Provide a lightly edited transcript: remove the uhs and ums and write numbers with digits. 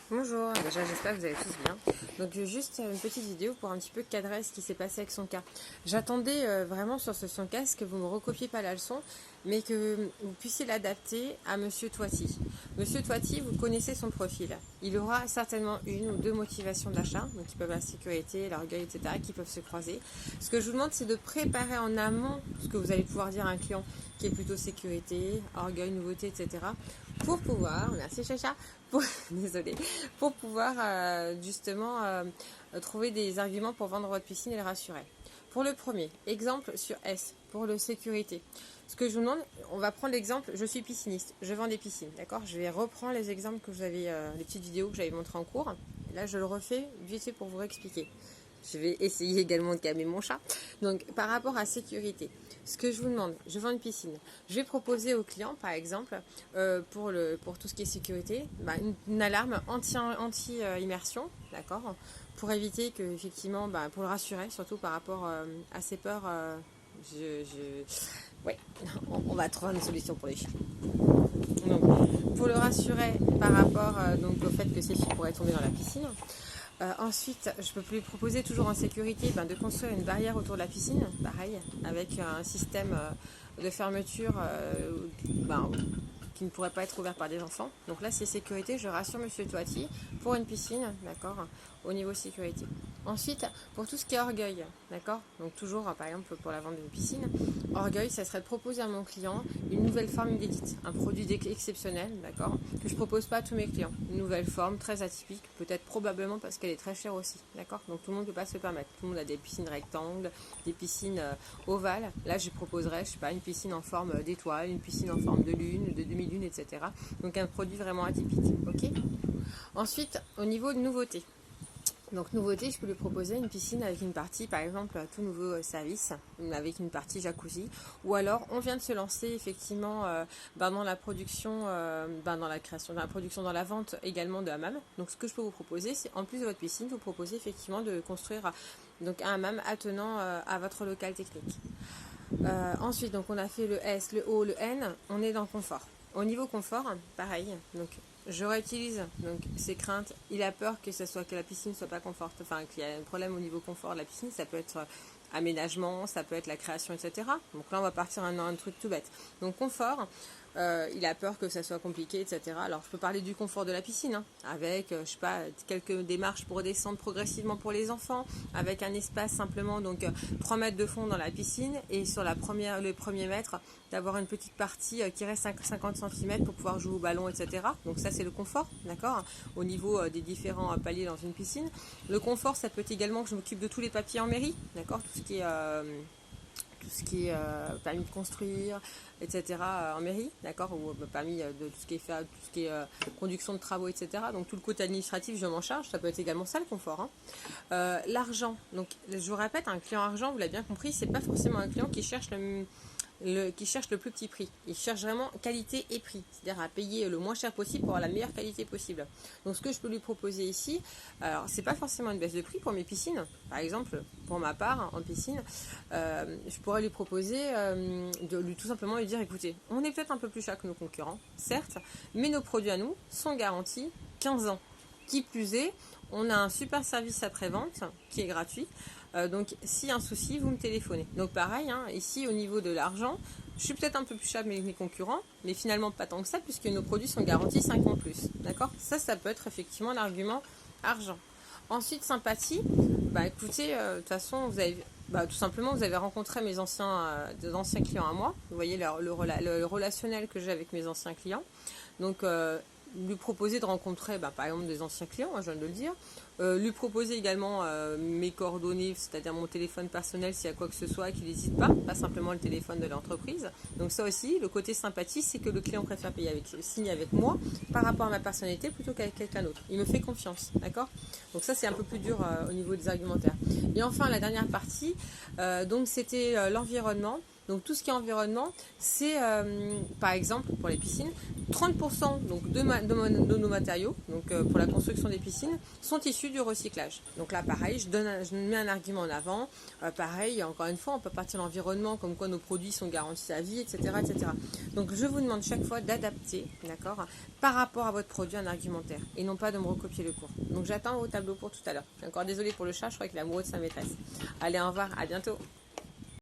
Bonjour, déjà j'espère que vous allez tous bien. Donc juste une petite vidéo pour un petit peu cadrer ce qui s'est passé avec son cas. J'attendais vraiment sur son cas que vous ne me recopiez pas la leçon, mais que vous puissiez l'adapter à Monsieur Toiti. Monsieur Toiti, vous connaissez son profil. Il aura certainement une ou deux motivations d'achat, donc qui peuvent la sécurité, l'orgueil, etc., qui peuvent se croiser. Ce que je vous demande, c'est de préparer en amont ce que vous allez pouvoir dire à un client qui est plutôt sécurité, orgueil, nouveauté, etc., pour pouvoir, merci Chacha, désolé, pour pouvoir justement trouver des arguments pour vendre votre piscine et le rassurer. Pour le premier, exemple sur S, pour le sécurité. Ce que je vous demande, on va prendre l'exemple, je suis pisciniste, je vends des piscines, d'accord? Je vais reprendre les exemples que vous avez, les petites vidéos que j'avais montrées en cours. Et là, je le refais vite fait pour vous expliquer. Je vais essayer également de calmer mon chat. Donc, par rapport à sécurité, ce que je vous demande, je vends une piscine. Je vais proposer au client, par exemple, pour tout ce qui est sécurité, une alarme anti-immersion, d'accord, pour éviter que, effectivement, pour le rassurer, surtout par rapport à ses peurs, ouais, on va trouver une solution pour les filles. Donc, pour le rassurer par rapport donc, au fait que ces filles pourraient tomber dans la piscine. Ensuite, je peux lui proposer toujours en sécurité de construire une barrière autour de la piscine, pareil, avec un système de fermeture qui ne pourrait pas être ouvert par des enfants. Donc là, c'est sécurité, je rassure Monsieur Toiti pour une piscine, d'accord, au niveau sécurité. Ensuite, pour tout ce qui est orgueil, d'accord, donc toujours, par exemple, pour la vente d'une piscine, orgueil, ça serait de proposer à mon client une nouvelle forme inédite, un produit exceptionnel, d'accord, que je ne propose pas à tous mes clients. Une nouvelle forme, très atypique, peut-être probablement parce qu'elle est très chère aussi, d'accord, donc tout le monde ne peut pas se le permettre. Tout le monde a des piscines rectangles, des piscines ovales. Là, je proposerais, je sais pas, une piscine en forme d'étoile, une piscine en forme de lune, de demi-lune, etc. Donc un produit vraiment atypique, ok. Ensuite, au niveau de nouveautés. Donc nouveauté, je peux lui proposer une piscine avec une partie, par exemple, tout nouveau service, avec une partie jacuzzi. Ou alors, on vient de se lancer effectivement dans la production, dans la création, dans la production, dans la vente également de hammam. Donc ce que je peux vous proposer, c'est en plus de votre piscine, vous proposer effectivement de construire donc un hammam attenant à votre local technique. Ensuite, donc on a fait le S, le O, le N, on est dans le confort. Au niveau confort, pareil, donc je réutilise donc ces craintes. Il a peur que la piscine ne soit pas confortable, enfin qu'il y a un problème au niveau confort de la piscine. Ça peut être aménagement, ça peut être la création, etc. Donc là, on va partir un truc tout bête. Donc confort. Il a peur que ça soit compliqué, etc. Alors, je peux parler du confort de la piscine, avec, je sais pas, quelques démarches pour descendre progressivement pour les enfants, avec un espace simplement, donc 3 mètres de fond dans la piscine, et sur le premier mètre, d'avoir une petite partie qui reste 50 cm pour pouvoir jouer au ballon, etc. Donc ça, c'est le confort, d'accord, au niveau des différents paliers dans une piscine. Le confort, ça peut être également que je m'occupe de tous les papiers en mairie, d'accord, tout ce qui est permis de construire, etc. En mairie, d'accord, ou permis de tout ce qui est fait, tout ce qui est conduction de travaux, etc. Donc tout le côté administratif, je m'en charge. Ça peut être également ça le confort. L'argent. Donc je vous répète, un client argent, vous l'avez bien compris, c'est pas forcément un client qui cherche le plus petit prix. Il cherche vraiment qualité et prix, c'est-à-dire à payer le moins cher possible pour avoir la meilleure qualité possible. Donc ce que je peux lui proposer ici, alors c'est pas forcément une baisse de prix pour mes piscines. Par exemple, pour ma part en piscine, je pourrais lui proposer tout simplement lui dire, écoutez, on est peut-être un peu plus cher que nos concurrents, certes, mais nos produits à nous sont garantis 15 ans. Qui plus est, on a un super service après-vente qui est gratuit. Donc, s'il y a un souci, vous me téléphonez. Donc, pareil, ici, au niveau de l'argent, je suis peut-être un peu plus cher que mes concurrents, mais finalement pas tant que ça, puisque nos produits sont garantis 5 ans plus. D'accord ? Ça peut être effectivement l'argument argent. Ensuite, sympathie. Écoutez, de toute façon, vous avez... tout simplement, vous avez rencontré mes anciens clients à moi. Vous voyez le relationnel que j'ai avec mes anciens clients. Donc, lui proposer de rencontrer par exemple des anciens clients, je viens de le dire, lui proposer également mes coordonnées, c'est-à-dire mon téléphone personnel s'il y a quoi que ce soit, qu'il n'hésite pas simplement le téléphone de l'entreprise. Donc ça aussi, le côté sympathie, c'est que le client préfère signer avec moi par rapport à ma personnalité plutôt qu'avec quelqu'un d'autre. Il me fait confiance, d'accord ? Donc ça, c'est un peu plus dur au niveau des argumentaires. Et enfin, la dernière partie, donc c'était l'environnement. Donc tout ce qui est environnement, c'est par exemple pour les piscines, 30% donc, de nos matériaux, donc pour la construction des piscines, sont issus du recyclage. Donc là pareil, je mets un argument en avant. Pareil, encore une fois, on peut partir de l'environnement, comme quoi nos produits sont garantis à vie, etc., etc. Donc je vous demande chaque fois d'adapter, d'accord, par rapport à votre produit un argumentaire, et non pas de me recopier le cours. Donc j'attends vos tableaux pour tout à l'heure. Encore désolée pour le chat, je crois qu'il est amoureux de sa maîtresse. Allez, au revoir, à bientôt.